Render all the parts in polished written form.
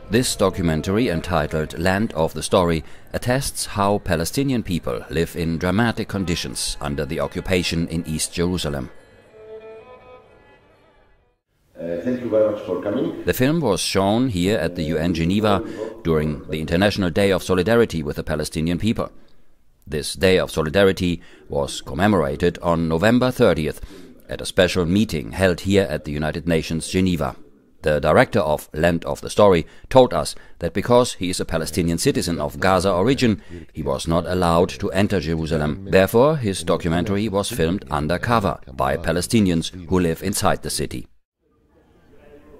This documentary, entitled Land of the Story, attests how Palestinian people live in dramatic conditions under the occupation in East Jerusalem. Thank you very much for coming. The film was shown here at the UN Geneva during the International Day of Solidarity with the Palestinian people. This Day of Solidarity was commemorated on November 30th at a special meeting held here at the United Nations Geneva. The director of Land of the Story told us that because he is a Palestinian citizen of Gaza origin, he was not allowed to enter Jerusalem. Therefore, his documentary was filmed undercover by Palestinians who live inside the city.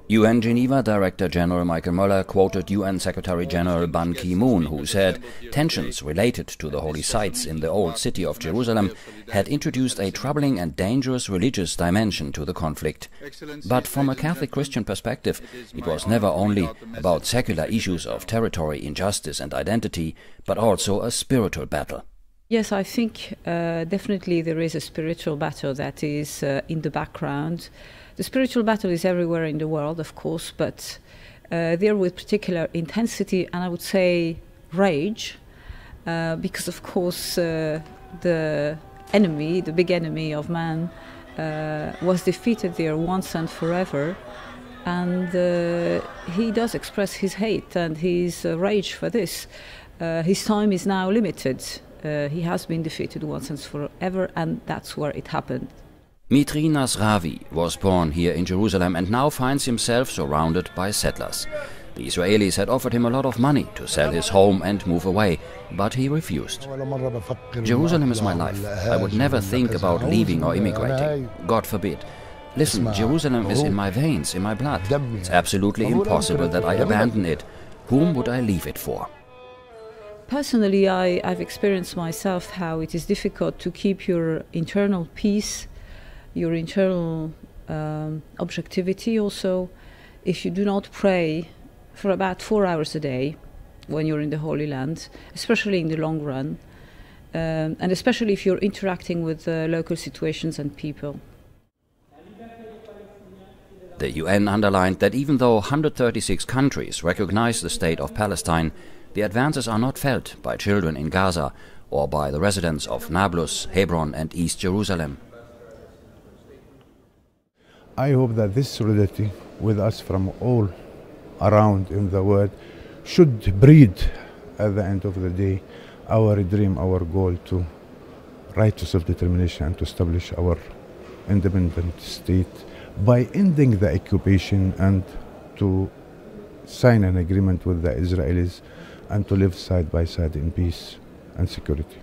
UN Geneva Director General Michael Möller quoted UN Secretary General Ban Ki-moon, who said tensions related to the holy sites in the old city of Jerusalem had introduced a troubling and dangerous religious dimension to the conflict. But from a Catholic Christian perspective, it was never only about secular issues of territory, injustice and identity, but also a spiritual battle. Yes, I think definitely there is a spiritual battle that is in the background. The spiritual battle is everywhere in the world, of course, but there with particular intensity and I would say rage, because of course the enemy, the big enemy of man, was defeated there once and forever, and he does express his hate and his rage for this. His time is now limited. He has been defeated once and forever, and that's where it happened. Mitri Nasrawi was born here in Jerusalem and now finds himself surrounded by settlers. The Israelis had offered him a lot of money to sell his home and move away, but he refused. Jerusalem is my life. I would never think about leaving or immigrating. God forbid. Listen, Jerusalem is in my veins, in my blood. It's absolutely impossible that I abandon it. Whom would I leave it for? Personally, I've experienced myself how it is difficult to keep your internal peace, your internal objectivity also, if you do not pray for about 4 hours a day when you're in the Holy Land, especially in the long run, and especially if you're interacting with local situations and people. The UN underlined that even though 136 countries recognize the state of Palestine, the advances are not felt by children in Gaza or by the residents of Nablus, Hebron and East Jerusalem. I hope that this solidarity with us from all around in the world should breed, at the end of the day, our dream, our goal to right to self-determination and to establish our independent state by ending the occupation and to sign an agreement with the Israelis and to live side by side in peace and security.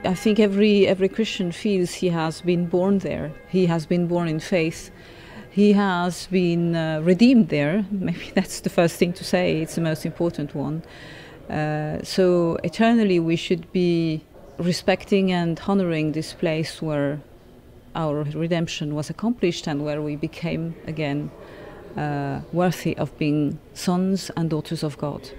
I think every Christian feels he has been born there. He has been born in faith. He has been redeemed there. Maybe that's the first thing to say. It's the most important one. So eternally we should be respecting and honoring this place where our redemption was accomplished and where we became again worthy of being sons and daughters of God.